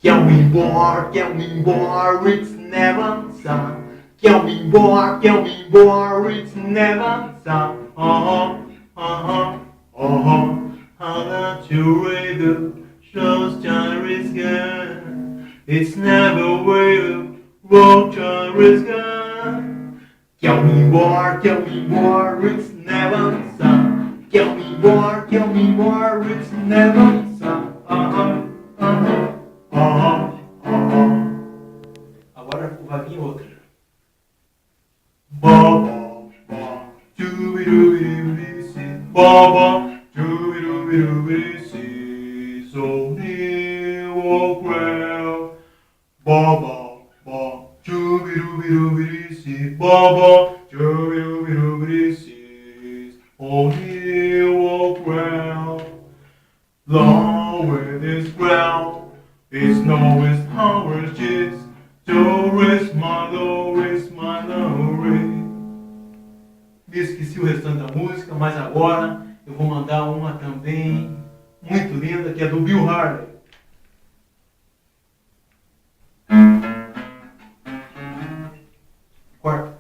quer me embora, it's never stop. Quer me embora, it's never stop. How that you radio shows China is good. It's never will, road China is good. Quer me embora, it's never stop. Quer me embora, it's never stop. Agora vai vir outra. Baba, ba, jubirubirubici, baba, jubirubirubici, so near or ground. Baba, ba, jubirubirubici, baba, jubirubirubici, so near or ground. Long with this ground, it's no it's ours is. Doris, my Doris, my Doris. Me esqueci o restante da música, mas agora eu vou mandar uma também muito linda, que é do Bill Harley. Quarta.